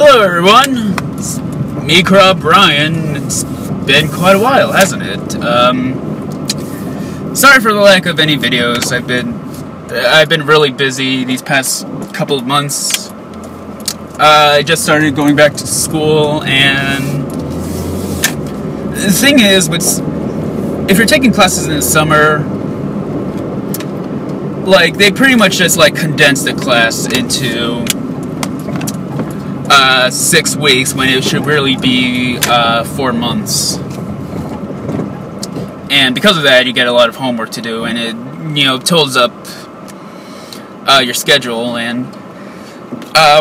Hello everyone, it's me, Brian. It's been quite a while, hasn't it? Sorry for the lack of any videos. I've been really busy these past couple of months. I just started going back to school, and the thing is, if you're taking classes in the summer, like, they pretty much just, like, condense the class into 6 weeks when it should really be 4 months. And because of that, you get a lot of homework to do, and it, totals up your schedule. And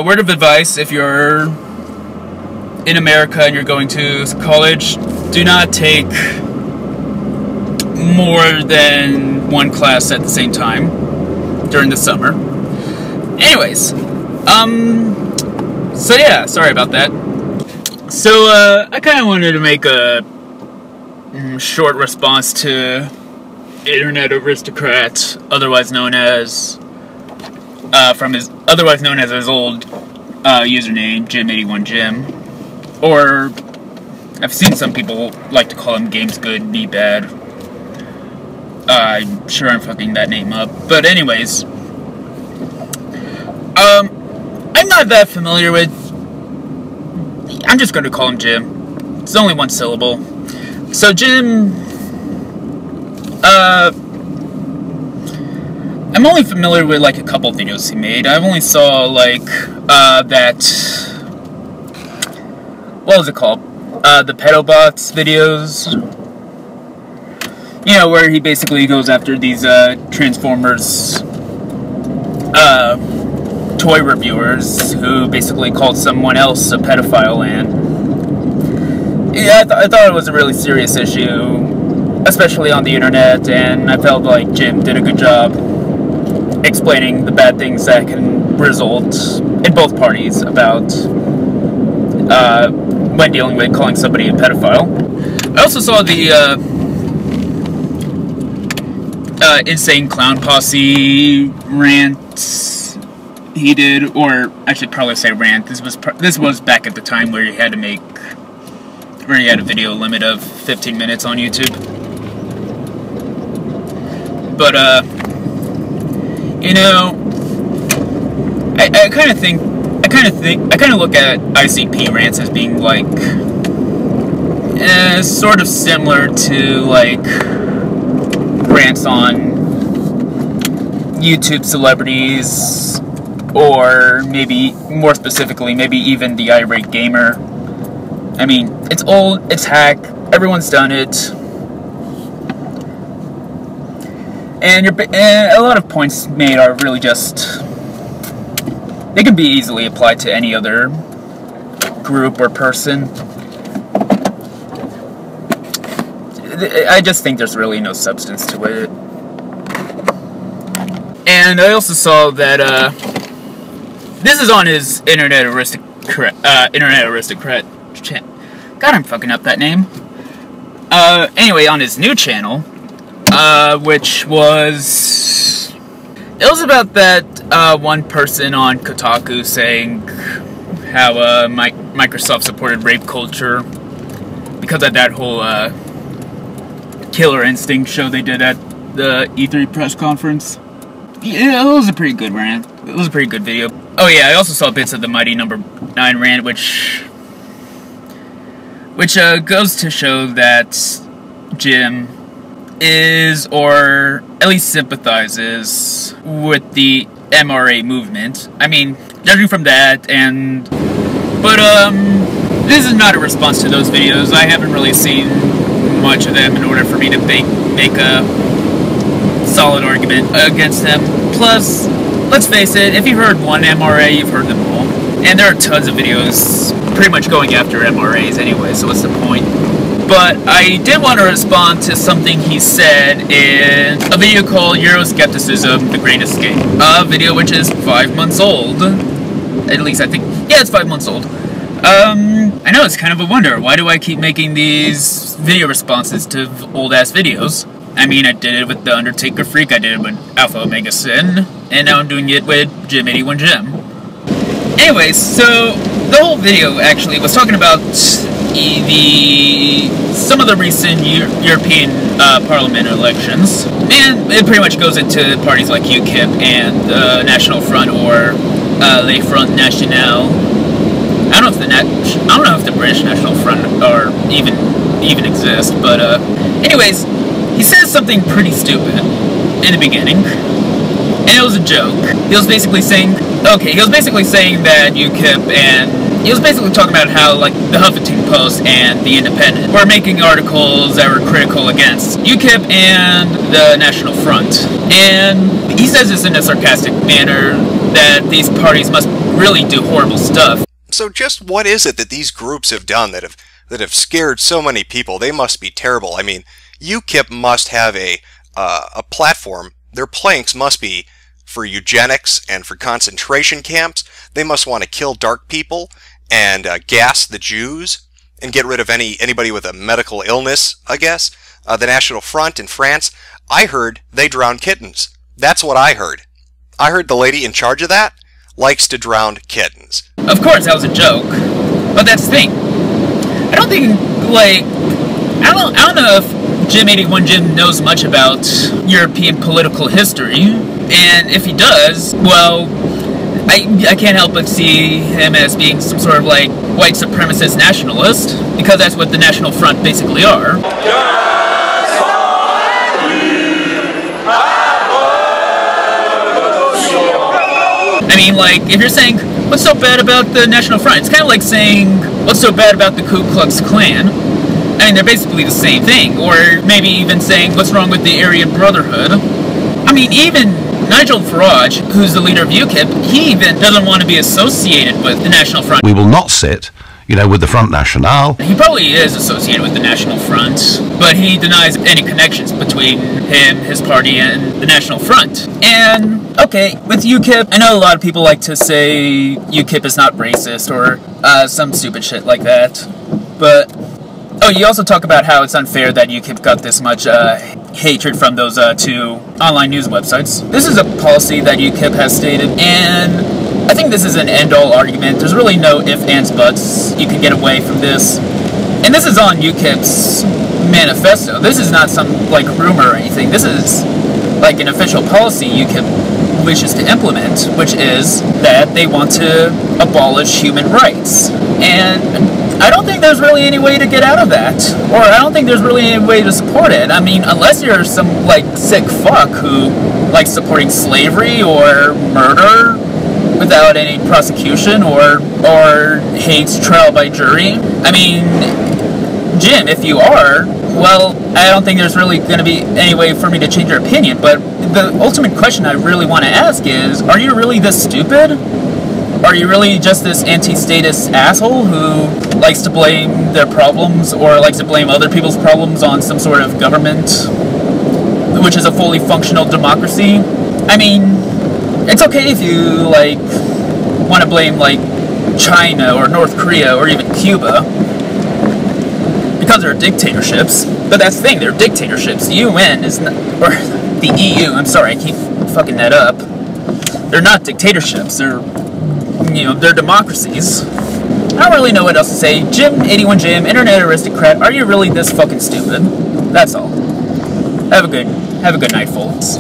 word of advice, if you're in America and you're going to college, do not take more than one class at the same time during the summer. Anyways, so yeah, sorry about that. So, I kind of wanted to make a short response to InternetAristocrat, otherwise known as his old username, Jim81Jim, or I've seen some people like to call him Games Good, Me Bad. I'm sure I'm fucking that name up, but anyways, I'm not that familiar with. I'm just going to call him Jim. It's only one syllable. So Jim, I'm only familiar with like a couple videos he made. I've only saw like that. What was it called? The Pedobots videos. Where he basically goes after these Transformers toy reviewers who basically called someone else a pedophile, and yeah, I thought it was a really serious issue, especially on the internet, and I felt like Jim did a good job explaining the bad things that can result in both parties about when dealing with calling somebody a pedophile. I also saw the Insane Clown Posse rant he did, or I should probably say rant. This was back at the time where he had a video limit of 15 minutes on YouTube. But I kind of look at ICP rants as being like sort of similar to like rants on YouTube celebrities, or maybe more specifically, maybe even the irate gamer. I mean, it's old, it's hack, everyone's done it, and a lot of points made are really just, they can be easily applied to any other group or person. I just think there's really no substance to it. And I also saw that, this is on his InternetAristocrat channel. God, I'm fucking up that name. Anyway, on his new channel, which was... It was about that, one person on Kotaku saying how, Microsoft supported rape culture because of that whole, Killer Instinct show they did at the E3 press conference. Yeah, it was a pretty good rant. It was a pretty good video. Oh yeah, I also saw bits of the Mighty No. 9 rant, which goes to show that Jim is, or at least sympathizes with the MRA movement. I mean, judging from that, but this is not a response to those videos. I haven't really seen much of them in order for me to make a solid argument against them. Plus, let's face it, if you've heard one MRA, you've heard them all. And there are tons of videos pretty much going after MRAs anyway, so what's the point? But I did want to respond to something he said in a video called Euroscepticism, The Great Escape. A video which is 5 months old. At least I think, yeah, it's 5 months old. I know, it's kind of a wonder. Why do I keep making these video responses to old-ass videos? I mean, I did it with The Undertaker Freak, I did it with Alpha Omega Sin, and now I'm doing it with Jim81Jim. Anyways, so the whole video actually was talking about some of the recent European Parliament elections, and it pretty much goes into parties like UKIP and National Front or Le Front National. I don't know if the British National Front or even exist, but anyways, he says something pretty stupid in the beginning, and it was a joke. He was basically saying that UKIP, and he was basically talking about how, like, the Huffington Post and the Independent were making articles that were critical against UKIP and the National Front. And he says this in a sarcastic manner that these parties must really do horrible stuff. So just what is it that these groups have done that have scared so many people? They must be terrible. I mean, UKIP must have a platform. Their planks must be for eugenics and for concentration camps. They must want to kill dark people and gas the Jews and get rid of anybody with a medical illness, I guess. The National Front in France, I heard they drown kittens. That's what I heard. I heard the lady in charge of that likes to drown kittens. Of course, that was a joke, but that's the thing. I don't think, like, I don't know if Jim knows much about European political history, and if he does, well, I can't help but see him as being some sort of, like, white supremacist nationalist, because that's what the National Front basically are. I mean, like, if you're saying, what's so bad about the National Front? It's kind of like saying, what's so bad about the Ku Klux Klan? I mean, they're basically the same thing. Or maybe even saying, what's wrong with the Aryan Brotherhood? I mean, even Nigel Farage, who's the leader of UKIP, he even doesn't want to be associated with the National Front. We will not sit, with the Front National. He probably is associated with the National Front, but he denies any connections between him, his party, and the National Front. And, okay, with UKIP, I know a lot of people like to say UKIP is not racist or some stupid shit like that, but... Oh, you also talk about how it's unfair that UKIP got this much hatred from those two online news websites. This is a policy that UKIP has stated, and I think this is an end-all argument. There's really no ifs, ands, buts. You can get away from this. And this is on UKIP's manifesto. This is not some, like, rumor or anything. This is, like, an official policy UKIP wishes to implement, which is that they want to abolish human rights. And I don't think there's really any way to get out of that. Or I don't think there's really any way to support it. I mean, unless you're some, like, sick fuck who likes supporting slavery or murder without any prosecution or hates trial by jury. I mean, Jim, if you are, well, I don't think there's really going to be any way for me to change your opinion, but the ultimate question I really want to ask is, are you really this stupid? Are you really just this anti-statist asshole who likes to blame their problems or likes to blame other people's problems on some sort of government, which is a fully functional democracy? I mean, it's okay if you, like, want to blame, like, China or North Korea or even Cuba, because they're dictatorships, but that's the thing, they're dictatorships. The UN is not, or the EU, I'm sorry, I keep fucking that up. They're not dictatorships, they're democracies. I don't really know what else to say. Jim81Jim, Internet Aristocrat, are you really this fucking stupid? That's all. Have a good night, folks.